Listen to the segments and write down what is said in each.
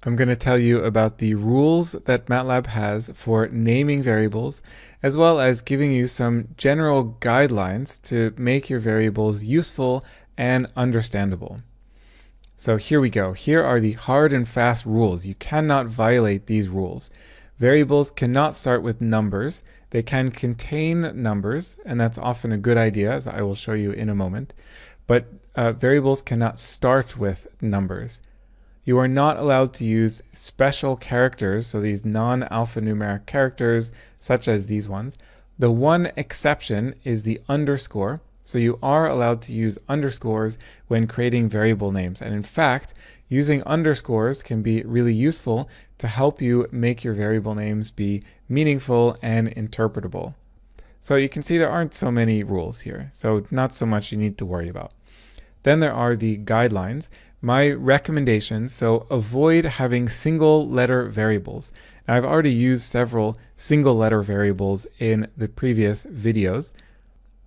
I'm going to tell you about the rules that Matlab has for naming variables, as well as giving you some general guidelines to make your variables useful and understandable. So here we go. Here are the hard and fast rules. You cannot violate these rules. Variables cannot start with numbers. They can contain numbers, and that's often a good idea, as I will show you in a moment. But variables cannot start with numbers. You are not allowed to use special characters, so these non-alphanumeric characters, such as these ones. The one exception is the underscore, so you are allowed to use underscores when creating variable names. And in fact, using underscores can be really useful to help you make your variable names be meaningful and interpretable. So you can see there aren't so many rules here, so not so much you need to worry about. Then there are the guidelines. My recommendations, so avoid having single letter variables. And I've already used several single letter variables in the previous videos.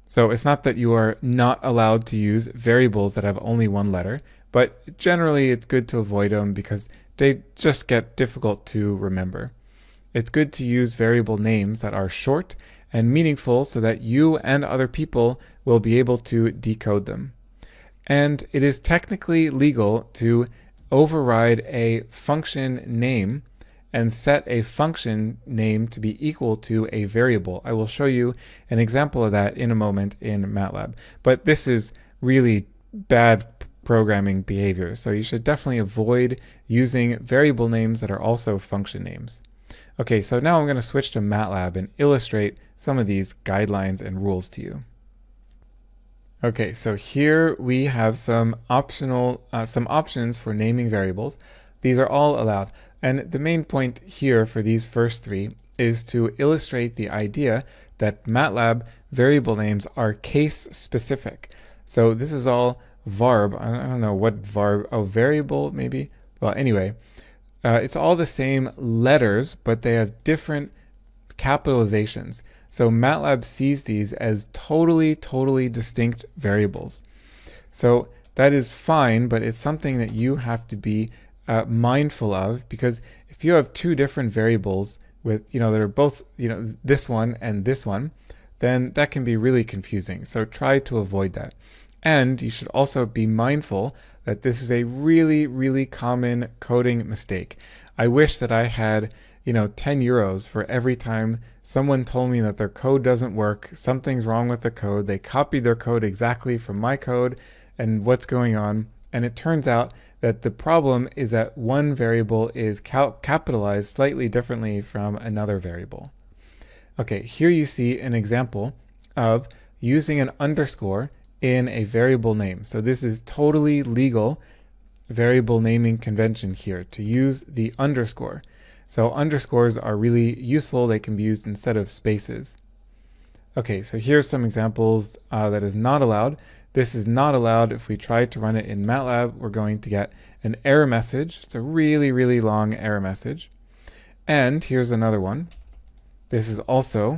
So it's not that you are not allowed to use variables that have only one letter, but generally it's good to avoid them because they just get difficult to remember. It's good to use variable names that are short and meaningful so that you and other people will be able to decode them. And it is technically legal to override a function name and set a function name to be equal to a variable. I will show you an example of that in a moment in Matlab. But this is really bad programming behavior, so you should definitely avoid using variable names that are also function names. Okay, so now I'm going to switch to Matlab and illustrate some of these guidelines and rules to you. Okay, so here we have some options for naming variables. These are all allowed. And the main point here for these first three is to illustrate the idea that MATLAB variable names are case specific. So this is all varb. I don't know what varb, oh, variable maybe? Well, anyway, it's all the same letters, but they have different capitalizations. So MATLAB sees these as totally distinct variables. So that is fine, but it's something that you have to be mindful of, because if you have two different variables with, that are both, this one and this one, then that can be really confusing. So try to avoid that. And you should also be mindful that this is a really common coding mistake. I wish that I had 10 euros for every time someone told me that their code doesn't work, something's wrong with the code, they copied their code exactly from my code and what's going on. And it turns out that the problem is that one variable is capitalized slightly differently from another variable. Okay, here you see an example of using an underscore in a variable name. So this is totally legal variable naming convention here, to use the underscore. So underscores are really useful. They can be used instead of spaces. Okay, so here's some examples that is not allowed. This is not allowed. If we try to run it in MATLAB, we're going to get an error message. It's a really long error message. And here's another one. This is also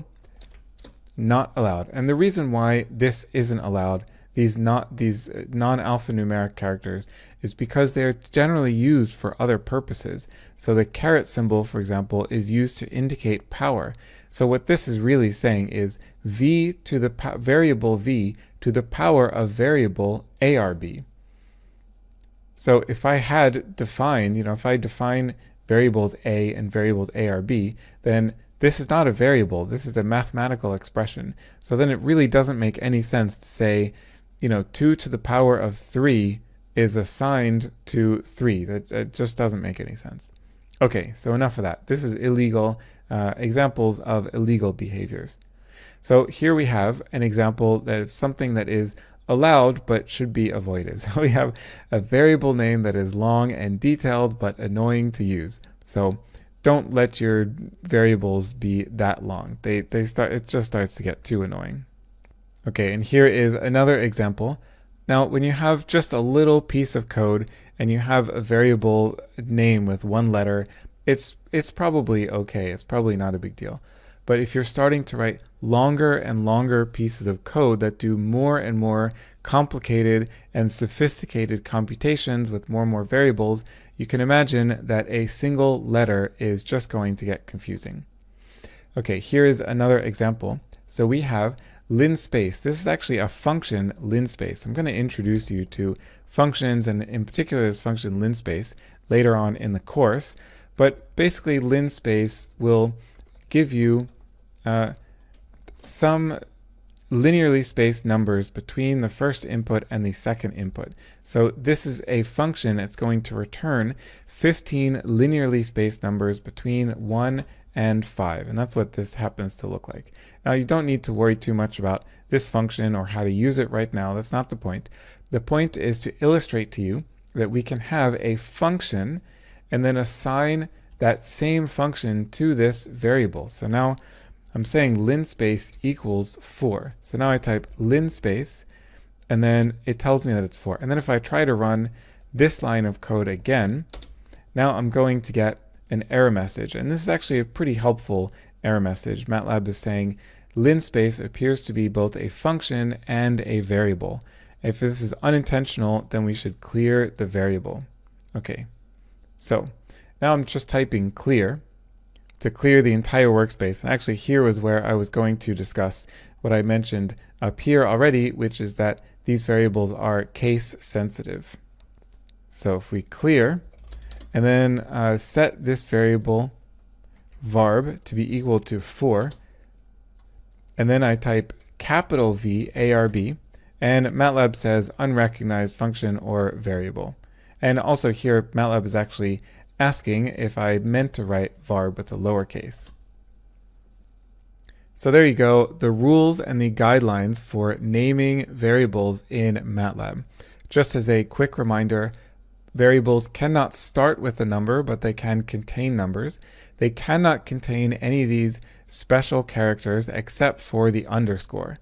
not allowed. And the reason why this isn't allowed, these non-alphanumeric characters, is because they're generally used for other purposes. So the caret symbol, for example, is used to indicate power. So what this is really saying is v to the variable v to the power of variable arb. So if I had defined, if I define variables a and variables arb, then this is not a variable. This is a mathematical expression. So then it really doesn't make any sense to say, 2 to the power of 3 is assigned to 3. That just doesn't make any sense. Okay, so enough of that. This is illegal, examples of illegal behaviors. So here we have an example of something that is allowed but should be avoided. So we have a variable name that is long and detailed but annoying to use. So don't let your variables be that long. It just starts to get too annoying. Okay, and here is another example. Now, when you have just a little piece of code and you have a variable name with one letter, it's probably okay. It's probably not a big deal. But if you're starting to write longer and longer pieces of code that do more and more complicated and sophisticated computations with more and more variables, you can imagine that a single letter is just going to get confusing. Okay, here is another example. So we have linspace. This is actually a function, linspace. I'm going to introduce you to functions, and in particular this function linspace, later on in the course. But basically linspace will give you some linearly spaced numbers between the first input and the second input. So this is a function that's going to return 15 linearly spaced numbers between 1 and 5, and that's what this happens to look like. Now you don't need to worry too much about this function or how to use it right now. That's not the point. The point is to illustrate to you that we can have a function and then assign that same function to this variable. So now I'm saying linspace equals 4. So now I type linspace, and then it tells me that it's 4. And then if I try to run this line of code again, now I'm going to get an error message. And this is actually a pretty helpful error message. Matlab is saying linspace appears to be both a function and a variable. If this is unintentional, then we should clear the variable. Okay, so now I'm just typing clear to clear the entire workspace. And actually here was where I was going to discuss what I mentioned up here already, which is that these variables are case sensitive. So if we clear and then set this variable varb to be equal to 4, and then I type capital V ARB, and Matlab says unrecognized function or variable. And also here Matlab is actually asking if I meant to write varb with a lowercase. So there you go, the rules and the guidelines for naming variables in Matlab. Just as a quick reminder, variables cannot start with a number, but they can contain numbers. They cannot contain any of these special characters except for the underscore.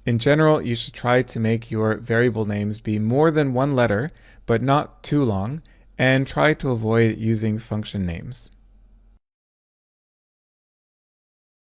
In general, you should try to make your variable names be more than one letter, but not too long, and try to avoid using function names.